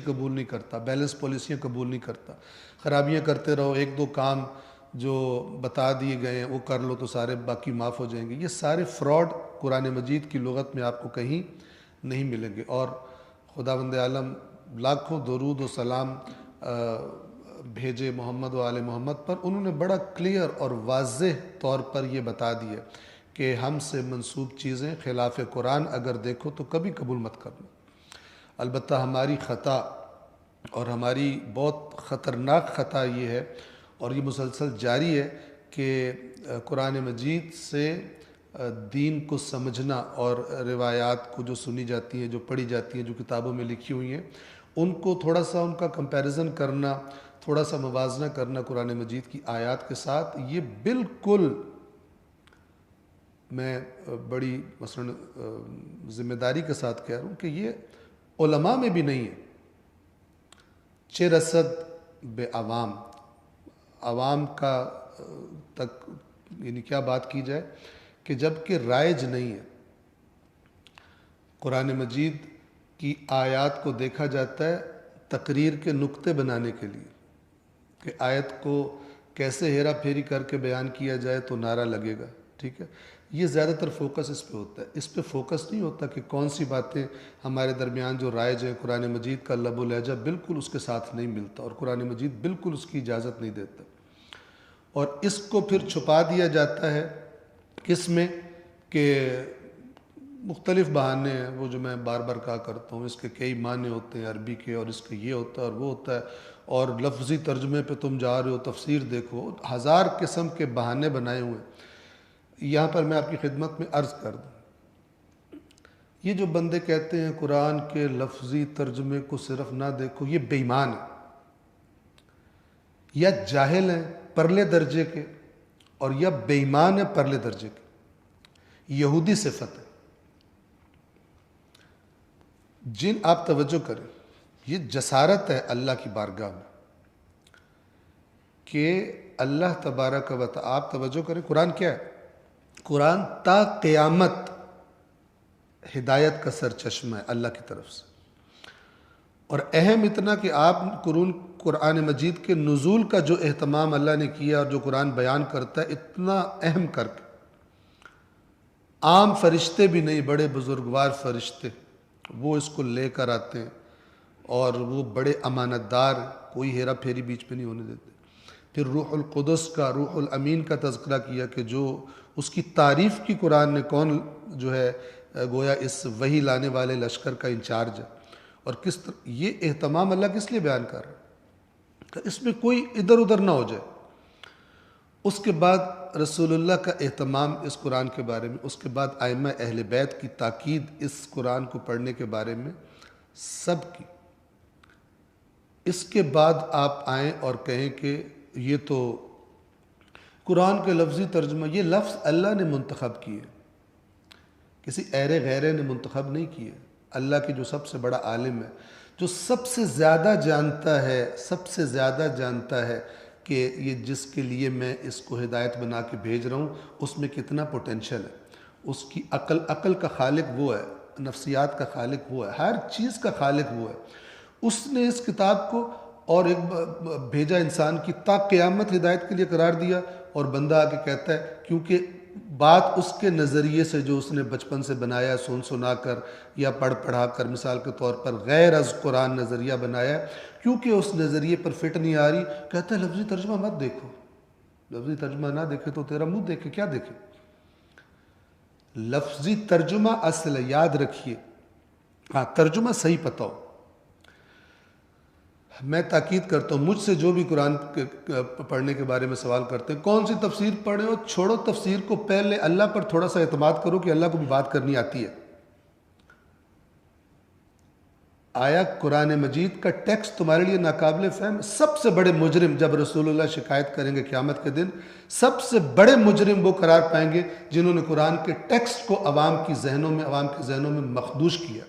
قبول نہیں کرتا، بیلنس پالیسیاں قبول نہیں کرتا، خرابیاں کرتے رہو، ایک دو کام جو بتا دیے گئے ہیں وہ کر لو تو سارے باقی معاف ہو جائیں گے. یہ سارے فراڈ قرآن مجید کی لغت میں آپ کو کہیں نہیں ملیں گے. اور خداوند عالم لاکھوں درود و سلام بھیجے محمد و آل محمد پر، انہوں نے بڑا کلیئر اور واضح طور پر یہ بتا دیا کہ ہم سے منسوب چیزیں خلاف قرآن اگر دیکھو تو کبھی قبول مت کرنا. البتہ ہماری خطا اور ہماری بہت خطرناک خطا یہ ہے اور یہ مسلسل جاری ہے کہ قرآن مجید سے دین کو سمجھنا اور روایات کو جو سنی جاتی ہیں، جو پڑھی جاتی ہیں، جو کتابوں میں لکھی ہوئی ہیں، ان کو تھوڑا سا ان کا کمپیریزن کرنا، تھوڑا سا موازنہ کرنا قرآن مجید کی آیات کے ساتھ، یہ بالکل میں بڑی مثلا ذمہ داری کے ساتھ کہہ رہا ہوں کہ یہ علماء میں بھی نہیں ہے. چرصد بے عوام کا تک یعنی کیا بات کی جائے کہ جب کہ رائج نہیں ہے. قرآن مجید کی آیات کو دیکھا جاتا ہے تقریر کے نقطے بنانے کے لیے کہ آیت کو کیسے ہیرا پھیری کر کے بیان کیا جائے تو نعرہ لگے گا. ٹھیک ہے، یہ زیادہ تر فوکس اس پہ ہوتا ہے. اس پہ فوکس نہیں ہوتا کہ کون سی باتیں ہمارے درمیان جو رائج ہیں. قرآن مجید کا لب و لہجہ بالکل اس کے ساتھ نہیں ملتا اور قرآن مجید بالکل اس کی اجازت نہیں دیتا، اور اس کو پھر چھپا دیا جاتا ہے کس میں کہ مختلف بہانے ہیں وہ جو میں بار بار کہا کرتا ہوں. اس کے کئی معنی ہوتے ہیں عربی کے، اور اس کے یہ ہوتا ہے اور وہ ہوتا ہے، اور لفظی ترجمے پہ تم جا رہے ہو، تفسیر دیکھو، ہزار قسم کے بہانے بنائے ہوئے ہیں. یہاں پر میں آپ کی خدمت میں عرض کر دوں، یہ جو بندے کہتے ہیں قرآن کے لفظی ترجمے کو صرف نہ دیکھو، یہ بے ایمان ہیں یا جاہل ہیں پرلے درجے کے، اور یا بے ایمان ہیں پرلے درجے کے. یہودی صفت ہے. جن آپ توجہ کریں، یہ جسارت ہے اللہ کی بارگاہ میں کہ اللہ تبارک و تعالی، آپ توجہ کریں، قرآن کیا ہے؟ قرآن تا قیامت ہدایت کا سرچشمہ ہے اللہ کی طرف سے. اور اہم اتنا کہ آپ قرآن مجید کے نزول کا جو اہتمام اللہ نے کیا اور جو قرآن بیان کرتا ہے، اتنا اہم کر کے عام فرشتے بھی نہیں، بڑے بزرگوار فرشتے وہ اس کو لے کر آتے ہیں، اور وہ بڑے امانت دار، کوئی ہیرا پھیری بیچ پہ نہیں ہونے دیتے. پھر روح القدس کا، روح الامین کا تذکرہ کیا کہ جو اس کی تعریف کی قرآن نے، کون جو ہے گویا اس وحی لانے والے لشکر کا انچارج ہے، اور کس طرح یہ اہتمام اللہ کس لیے بیان کر رہا ہے کہ اس میں کوئی ادھر ادھر نہ ہو جائے. اس کے بعد رسول اللہ کا اہتمام اس قرآن کے بارے میں، اس کے بعد ائمہ اہل بیت کی تاکید اس قرآن کو پڑھنے کے بارے میں سب کی. اس کے بعد آپ آئیں اور کہیں کہ یہ تو قرآن کے لفظی ترجمہ، یہ لفظ اللہ نے منتخب کیے، کسی ایرے غیرے نے منتخب نہیں کیے. اللہ کی جو سب سے بڑا عالم ہے، جو سب سے زیادہ جانتا ہے، سب سے زیادہ جانتا ہے کہ یہ جس کے لیے میں اس کو ہدایت بنا کے بھیج رہا ہوں اس میں کتنا پوٹینشل ہے. اس کی عقل کا خالق وہ ہے، نفسیات کا خالق وہ ہے، ہر چیز کا خالق وہ ہے. اس نے اس کتاب کو اور ایک بھیجا انسان کی تا قیامت ہدایت کے لیے قرار دیا، اور بندہ آ کے کہتا ہے کیونکہ بات اس کے نظریے سے جو اس نے بچپن سے بنایا، سنا کر یا پڑھا کر، مثال کے طور پر غیر از قرآن نظریہ بنایا، کیونکہ اس نظریے پر فٹ نہیں آ رہی، کہتا ہے لفظی ترجمہ مت دیکھو. لفظی ترجمہ نہ دیکھے تو تیرا منہ دیکھے، کیا دیکھے؟ لفظی ترجمہ اصل ہے، یاد رکھیے. ہاں، ترجمہ صحیح پتہ ہو. میں تاکید کرتا ہوں، مجھ سے جو بھی قرآن پڑھنے کے بارے میں سوال کرتے ہیں کون سی تفسیر پڑھیں ہو، چھوڑو تفسیر کو، پہلے اللہ پر تھوڑا سا اعتماد کرو کہ اللہ کو بھی بات کرنی آتی ہے. آیا قرآن مجید کا ٹیکسٹ تمہارے لیے ناقابل فہم؟ سب سے بڑے مجرم جب رسول اللہ شکایت کریں گے قیامت کے دن، سب سے بڑے مجرم وہ قرار پائیں گے جنہوں نے قرآن کے ٹیکسٹ کو عوام کے ذہنوں میں مخدوش کیا.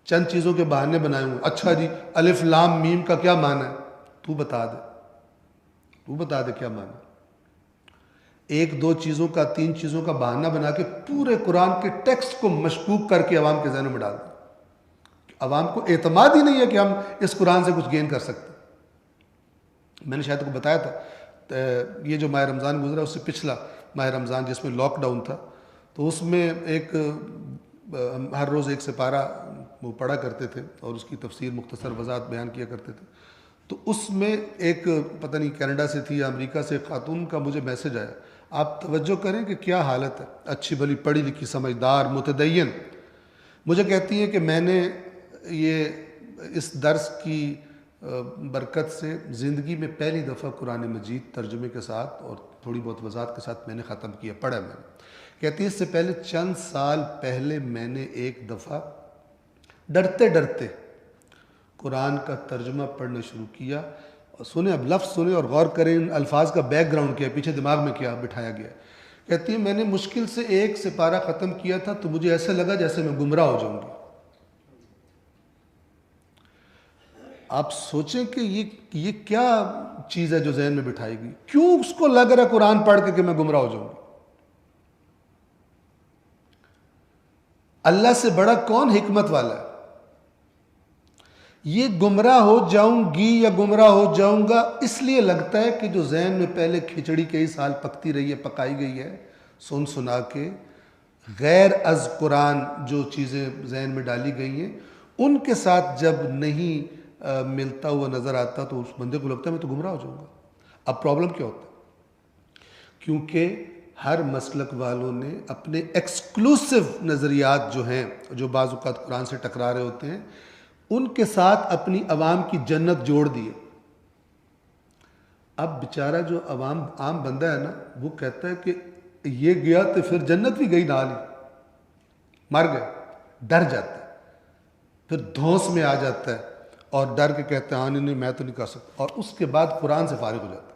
چند چیزوں کے بہانے بنائے ہوئے. اچھا جی، الف لام میم کا کیا معنی ہے؟ تو بتا دے کیا معنی. ایک دو چیزوں کا، تین چیزوں کا بہانہ بنا کے پورے قرآن کے ٹیکسٹ کو مشکوک کر کے عوام کے ذہنوں میں ڈال دیں. عوام کو اعتماد ہی نہیں ہے کہ ہم اس قرآن سے کچھ گین کر سکتے. میں نے شاید کو بتایا تھا یہ جو ماہ رمضان گزرا اس سے پچھلا ماہ رمضان جس میں لاک ڈاؤن تھا، تو اس میں ایک ہر روز ایک سپارہ وہ پڑھا کرتے تھے اور اس کی تفسیر مختصر وضاحت بیان کیا کرتے تھے. تو اس میں ایک پتہ نہیں کینیڈا سے تھی یا امریکہ سے ایک خاتون کا مجھے میسج آیا. آپ توجہ کریں کہ کیا حالت ہے، اچھی بھلی پڑھی لکھی سمجھدار متدین. مجھے کہتی ہے کہ میں نے یہ اس درس کی برکت سے زندگی میں پہلی دفعہ قرآن مجید ترجمے کے ساتھ اور تھوڑی بہت وضاحت کے ساتھ میں نے ختم کیا، پڑھا میں نے. کہتی ہے اس سے پہلے چند سال پہلے میں نے ایک دفعہ ڈرتے ڈرتے قرآن کا ترجمہ پڑھنا شروع کیا. اور سنیں، اب لفظ سنیں اور غور کریں ان الفاظ کا بیک گراؤنڈ کیا ہے، پیچھے دماغ میں کیا بٹھایا گیا ہے. کہتی ہے میں نے مشکل سے ایک سپارہ ختم کیا تھا تو مجھے ایسا لگا جیسے میں گمراہ ہو جاؤں گی. آپ سوچیں کہ یہ کیا چیز ہے جو ذہن میں بٹھائی گئی، کیوں اس کو لگ رہا ہے قرآن پڑھ کے کہ میں گمراہ ہو جاؤں گی. اللہ سے بڑا کون حکمت والا ہے. یہ گمراہ ہو جاؤں گی یا گمراہ ہو جاؤں گا اس لیے لگتا ہے کہ جو ذہن میں پہلے کھچڑی کئی سال پکتی رہی ہے، پکائی گئی ہے سن سنا کے، غیر از قرآن جو چیزیں ذہن میں ڈالی گئی ہیں ان کے ساتھ جب نہیں ملتا ہوا نظر آتا تو اس بندے کو لگتا ہے میں تو گمراہ ہو جاؤں گا. اب پرابلم کیا ہوتا ہے؟ کیونکہ ہر مسلک والوں نے اپنے ایکسکلوسیو نظریات جو ہیں، جو بعض اوقات قرآن سے ٹکرا رہے ہوتے ہیں، ان کے ساتھ اپنی عوام کی جنت جوڑ دی ہے. اب بیچارہ جو عام بندہ ہے نا، وہ کہتا ہے کہ یہ گیا تو پھر جنت بھی گئی نال ہی، مر گئے، ڈر جاتا ہے، پھر دھونس میں آ جاتا ہے اور ڈر کے کہتے ہیں نہیں میں تو نہیں کر سکتا، اور اس کے بعد قرآن سے فارغ ہو جاتا ہے.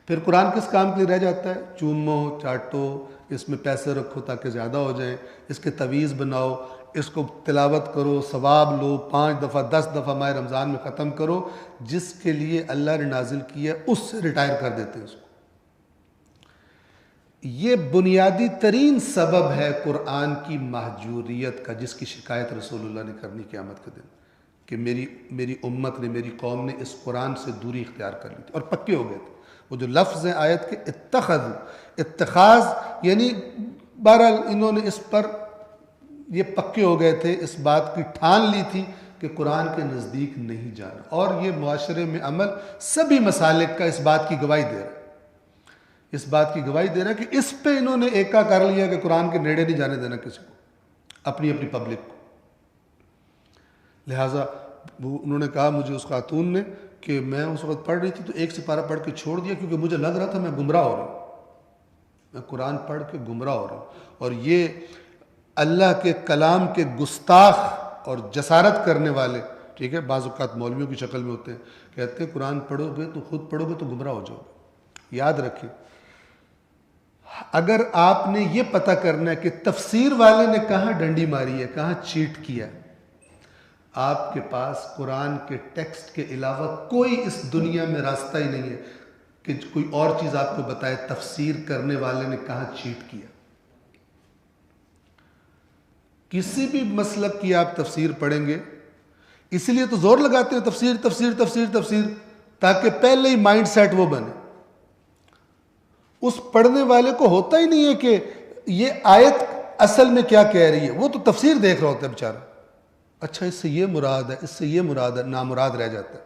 پھر قرآن کس کام کے لیے رہ جاتا ہے؟ چومو چاٹو، اس میں پیسے رکھو تاکہ زیادہ ہو جائیں، اس کے تعویذ بناؤ، اس کو تلاوت کرو، ثواب لو، 5 دفعہ 10 دفعہ ماہ رمضان میں ختم کرو. جس کے لیے اللہ نے نازل کیا اس سے ریٹائر کر دیتے ہیں اس کو. یہ بنیادی ترین سبب ہے قرآن کی مہجوریت کا، جس کی شکایت رسول اللہ نے کرنی قیامت کے دن، کہ میری امت نے، میری قوم نے اس قرآن سے دوری اختیار کر لی تھی اور پکے ہو گئے تھے. وہ جو لفظ ہیں آیت کے اتخاذ یعنی بہرحال انہوں نے اس پر یہ پکے ہو گئے تھے، اس بات کی ٹھان لی تھی کہ قرآن کے نزدیک نہیں جانا. اور یہ معاشرے میں عمل سبھی مسالک کا اس بات کی گواہی دے رہا ہے، اس بات کی گواہی دے رہا ہے کہ اس پہ انہوں نے ایکا کر لیا کہ قرآن کے نیڑے نہیں جانے دینا کسی کو، اپنی پبلک کو. لہٰذا انہوں نے کہا مجھے اس خاتون نے کہ میں اس وقت پڑھ رہی تھی تو ایک سپارہ پڑھ کے چھوڑ دیا کیونکہ مجھے لگ رہا تھا میں گمراہ ہو رہا ہوں، میں قرآن پڑھ کے گمراہ ہو رہا ہوں. اور یہ اللہ کے کلام کے گستاخ اور جسارت کرنے والے، ٹھیک ہے، بعض اوقات مولویوں کی شکل میں ہوتے ہیں، کہتے ہیں قرآن پڑھو گے تو خود پڑھو گے تو گمراہ ہو جاؤ گے. یاد رکھیں، اگر آپ نے یہ پتہ کرنا ہے کہ تفسیر والے نے کہاں ڈنڈی ماری ہے، کہاں چیٹ کیا، آپ کے پاس قرآن کے ٹیکسٹ کے علاوہ کوئی اس دنیا میں راستہ ہی نہیں ہے کہ کوئی اور چیز آپ کو بتائے تفسیر کرنے والے نے کہاں چیٹ کیا. کسی بھی مسلک کی آپ تفسیر پڑھیں گے، اسی لیے تو زور لگاتے ہیں تفسیر تفسیر تفسیر تفسیر، تاکہ پہلے ہی مائنڈ سیٹ وہ بنے. اس پڑھنے والے کو ہوتا ہی نہیں ہے کہ یہ آیت اصل میں کیا کہہ رہی ہے، وہ تو تفسیر دیکھ رہا ہوتا ہے بیچارہ، اچھا اس سے یہ مراد ہے، اس سے یہ مراد ہے، نامراد رہ جاتا ہے.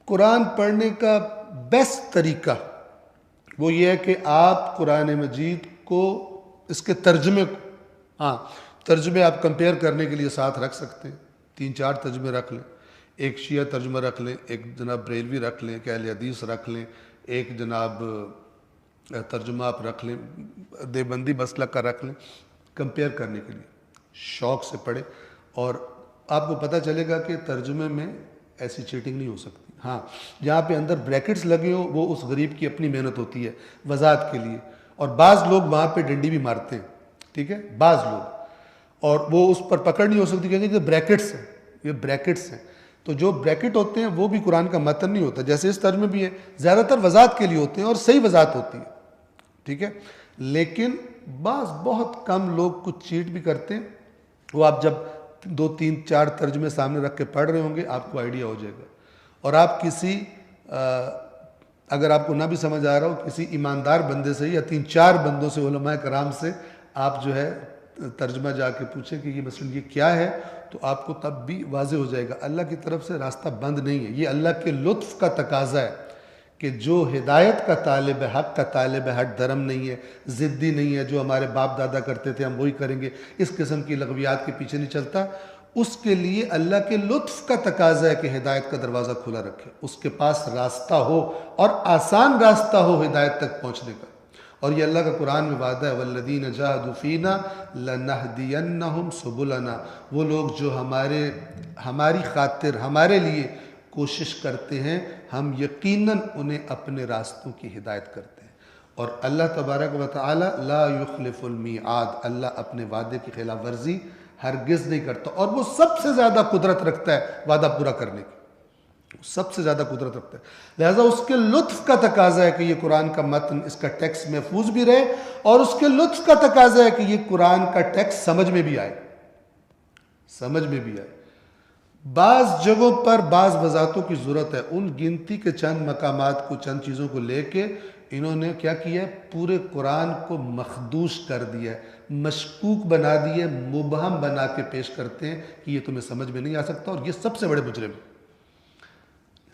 قرآن پڑھنے کا بیسٹ طریقہ وہ یہ ہے کہ آپ قرآن مجید کو، اس کے ترجمے کو، ترجمے آپ کمپیئر کرنے کے لیے ساتھ رکھ سکتے ہیں، 3-4 ترجمے رکھ لیں. ایک شیعہ ترجمہ رکھ لیں، ایک جناب بریلوی رکھ لیں، ایک اہل حدیث رکھ لیں، ایک جناب ترجمہ آپ رکھ لیں دیوبندی مسلک کا رکھ لیں، کمپیئر کرنے کے لیے شوق سے پڑھیں. اور آپ کو پتہ چلے گا کہ ترجمے میں ایسی چیٹنگ نہیں ہو سکتی. ہاں، جہاں پہ اندر بریکٹس لگے ہوں وہ اس غریب کی اپنی محنت ہوتی ہے وضاحت کے لیے، اور بعض لوگ وہاں پہ ڈنڈی بھی مارتے ہیں، ٹھیک ہے، بعض لوگ، اور وہ اس پر پکڑ نہیں ہو سکتی کیونکہ یہ بریکٹس ہیں، یہ بریکٹس ہیں. تو جو بریکٹ ہوتے ہیں وہ بھی قرآن کا متن نہیں ہوتا، جیسے اس ترجمے بھی ہے، زیادہ تر وضاحت کے لیے ہوتے ہیں اور صحیح وضاحت ہوتی ہے، ٹھیک ہے. لیکن بہت کم لوگ کچھ چیٹ بھی کرتے ہیں، وہ آپ جب 2 3 4 ترجمے سامنے رکھ کے پڑھ رہے ہوں گے آپ کو آئیڈیا ہو جائے گا، اور آپ کسی اگر آپ کو نہ بھی سمجھ آ رہا ہو کسی ایماندار بندے سے یا 3 4 بندوں سے علماء کرام سے آپ جو ہے ترجمہ جا کے پوچھیں کہ یہ مثلا یہ کیا ہے، تو آپ کو تب بھی واضح ہو جائے گا۔ اللہ کی طرف سے راستہ بند نہیں ہے، یہ اللہ کے لطف کا تقاضا ہے کہ جو ہدایت کا طالب حق کا طالب ہٹ درم نہیں ہے، ضدی نہیں ہے، جو ہمارے باپ دادا کرتے تھے ہم وہی کریں گے، اس قسم کی لغویات کے پیچھے نہیں چلتا، اس کے لیے اللہ کے لطف کا تقاضا ہے کہ ہدایت کا دروازہ کھلا رکھے، اس کے پاس راستہ ہو اور آسان راستہ ہو ہدایت تک پہنچنے کا۔ اور یہ اللہ کا قرآن میں وعدہ ہے والذین جاہدوا فینا لنہدینہم سبلنا، وہ لوگ جو ہماری خاطر ہمارے لیے کوشش کرتے ہیں ہم یقیناً انہیں اپنے راستوں کی ہدایت کرتے ہیں۔ اور اللہ تبارک و تعالی لا یخلف المیعاد، اللہ اپنے وعدے کی خلاف ورزی ہرگز نہیں کرتا، اور وہ سب سے زیادہ قدرت رکھتا ہے وعدہ پورا کرنے کی، سب سے زیادہ قدرت رکھتا ہے، لہذا اس کے لطف کا تقاضا ہے کہ یہ قرآن کا متن اس کا ٹیکسٹ محفوظ بھی رہے، اور اس کے لطف کا تقاضا ہے کہ یہ قرآن کا ٹیکسٹ سمجھ میں بھی آئے، سمجھ میں بھی آئے۔ بعض جگہوں پر بعض وضاحتوں کی ضرورت ہے، ان گنتی کے چند مقامات کو چند چیزوں کو لے کے انہوں نے کیا کیا ہے، پورے قرآن کو مخدوش کر دیا ہے، مشکوک بنا دیے، مبہم بنا کے پیش کرتے ہیں کہ یہ تمہیں سمجھ میں نہیں آ سکتا، اور یہ سب سے بڑے مجرم ہیں،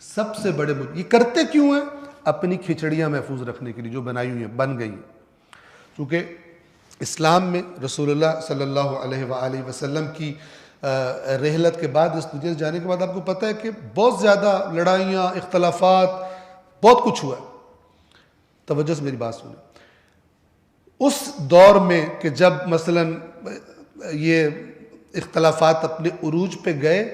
سب سے بڑے مجرم۔ یہ کرتے کیوں ہیں؟ اپنی کھچڑیاں محفوظ رکھنے کے لیے جو بنائی ہوئی ہیں، بن گئی ہیں۔ کیونکہ اسلام میں رسول اللہ صلی اللہ علیہ وآلہ وسلم کی رحلت کے بعد، اس دنیا سے جانے کے بعد آپ کو پتہ ہے کہ بہت زیادہ لڑائیاں، اختلافات، بہت کچھ ہوا ہے۔ توجہ سے میری بات سنیں، اس دور میں کہ جب مثلا یہ اختلافات اپنے عروج پہ گئے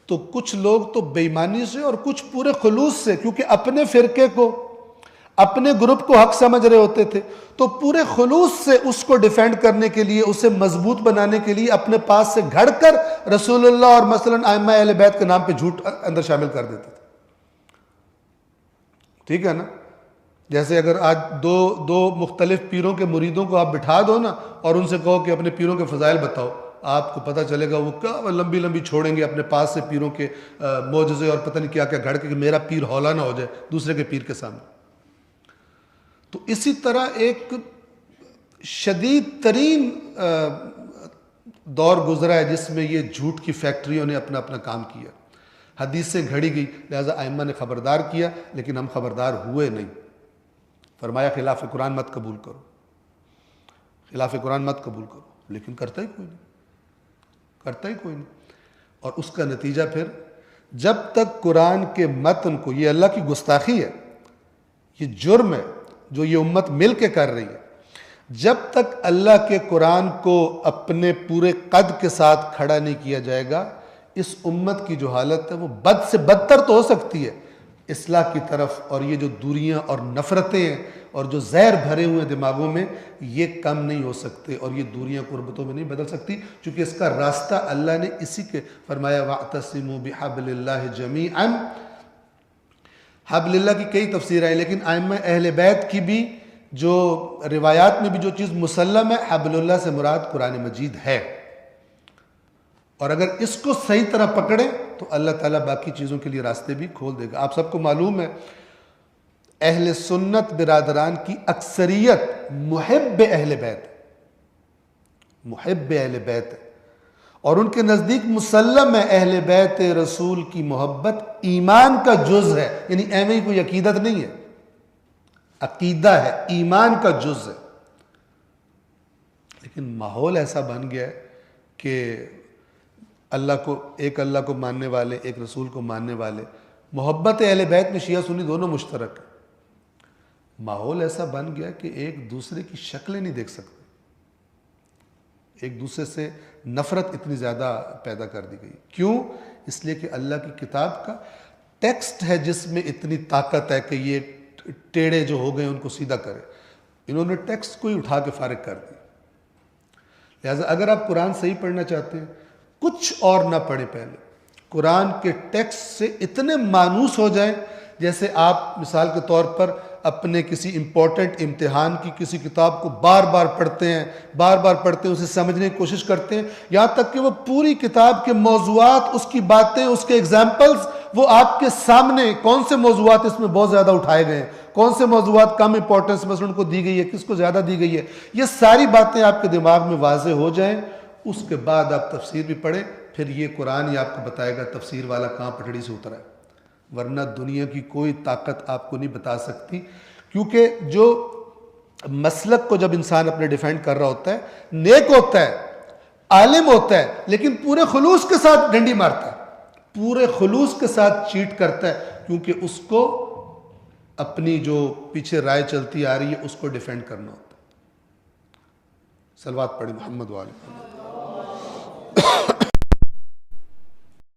تو کچھ لوگ تو بے ایمانی سے اور کچھ پورے خلوص سے، کیونکہ اپنے فرقے کو اپنے گروپ کو حق سمجھ رہے ہوتے تھے، تو پورے خلوص سے اس کو ڈیفینڈ کرنے کے لیے، اسے مضبوط بنانے کے لیے اپنے پاس سے گھڑ کر رسول اللہ اور مثلا ائمہ اہل بیت کے نام پہ جھوٹ اندر شامل کر دیتے تھے۔ ٹھیک ہے نا؟ جیسے اگر آج دو مختلف پیروں کے مریدوں کو آپ بٹھا دو نا اور ان سے کہو کہ اپنے پیروں کے فضائل بتاؤ، آپ کو پتہ چلے گا وہ کیا لمبی لمبی چھوڑیں گے اپنے پاس سے پیروں کے معجزے اور پتہ نہیں کیا کیا گھڑ کے کہ میرا پیر ہولا نہ ہو جائے دوسرے کے پیر کے سامنے۔ تو اسی طرح ایک شدید ترین دور گزرا ہے جس میں یہ جھوٹ کی فیکٹریوں نے اپنا اپنا کام کیا، حدیثیں گھڑی گئی، لہذا ائمہ نے خبردار کیا لیکن ہم خبردار ہوئے نہیں۔ فرمایا خلاف قرآن مت قبول کرو، خلاف قرآن مت قبول کرو، لیکن کرتا ہی کوئی نہیں، کرتا ہی کوئی نہیں۔ اور اس کا نتیجہ پھر جب تک قرآن کے متن کو، یہ اللہ کی گستاخی ہے، یہ جرم ہے جو یہ امت مل کے کر رہی ہے، جب تک اللہ کے قرآن کو اپنے پورے قد کے ساتھ کھڑا نہیں کیا جائے گا، اس امت کی جو حالت ہے وہ بد سے بدتر تو ہو سکتی ہے اصلاح کی طرف، اور یہ جو دوریاں اور نفرتیں ہیں اور جو زہر بھرے ہوئے دماغوں میں، یہ کم نہیں ہو سکتے، اور یہ دوریاں قربتوں میں نہیں بدل سکتی، کیونکہ اس کا راستہ اللہ نے اسی کے فرمایا وَاعْتَصِمُوا بِحَبْلِ اللَّهِ جَمِيعًا۔ حبل اللہ کی کئی تفسیریں ہیں، لیکن ائمہ اہل بیت کی بھی جو روایات میں بھی جو چیز مسلم ہے، حبل اللہ سے مراد قرآن مجید ہے، اور اگر اس کو صحیح طرح پکڑیں تو اللہ تعالیٰ باقی چیزوں کے لیے راستے بھی کھول دے گا۔ آپ سب کو معلوم ہے اہل سنت برادران کی اکثریت محب اہل بیت، محب اہل بیت ہے، اور ان کے نزدیک مسلم ہے اہل بیت رسول کی محبت ایمان کا جز ہے، یعنی ایویں ہی کوئی عقیدت نہیں ہے، عقیدہ ہے، ایمان کا جز ہے۔ لیکن ماحول ایسا بن گیا ہے کہ ایک اللہ کو ماننے والے، ایک رسول کو ماننے والے، محبت اہل بیت میں شیعہ سنی دونوں مشترک ہیں، ماحول ایسا بن گیا کہ ایک دوسرے کی شکلیں نہیں دیکھ سکتے، ایک دوسرے سے نفرت اتنی زیادہ پیدا کر دی گئی۔ کیوں؟ اس لیے کہ اللہ کی کتاب کا ٹیکسٹ ہے جس میں اتنی طاقت ہے کہ یہ ٹیڑے جو ہو گئے ان کو سیدھا کرے، انہوں نے ٹیکسٹ کو ہی اٹھا کے فارغ کر دی۔ لہٰذا اگر آپ قرآن صحیح پڑھنا چاہتے ہیں، کچھ اور نہ پڑھیں، پہلے قرآن کے ٹیکسٹ سے اتنے مانوس ہو جائیں، جیسے آپ مثال کے طور پر اپنے کسی امپورٹنٹ امتحان کی کسی کتاب کو بار بار پڑھتے ہیں، بار بار پڑھتے ہیں، اسے سمجھنے کی کوشش کرتے ہیں، یہاں تک کہ وہ پوری کتاب کے موضوعات، اس کی باتیں، اس کے ایگزامپلز وہ آپ کے سامنے، کون سے موضوعات اس میں بہت زیادہ اٹھائے گئے ہیں، کون سے موضوعات کم امپورٹنس مثلا ان کو دی گئی ہے، کس کو زیادہ دی گئی ہے، یہ ساری باتیں آپ کے دماغ میں واضح ہو جائیں، اس کے بعد آپ تفسیر بھی پڑھیں، پھر یہ قرآن ہی آپ کو بتائے گا تفسیر والا کہاں پٹڑی سے اترا ہے، ورنہ دنیا کی کوئی طاقت آپ کو نہیں بتا سکتی. کیونکہ جو مسلک کو جب انسان اپنے ڈیفینڈ کر رہا ہوتا ہے، نیک ہوتا ہے، عالم ہوتا ہے، لیکن پورے خلوص کے ساتھ ڈنڈی مارتا ہے، پورے خلوص کے ساتھ چیٹ کرتا ہے، کیونکہ اس کو اپنی جو پیچھے رائے چلتی آ رہی ہے اس کو ڈیفینڈ کرنا ہوتا ہے. صلوات پڑھی محمد وعلیہ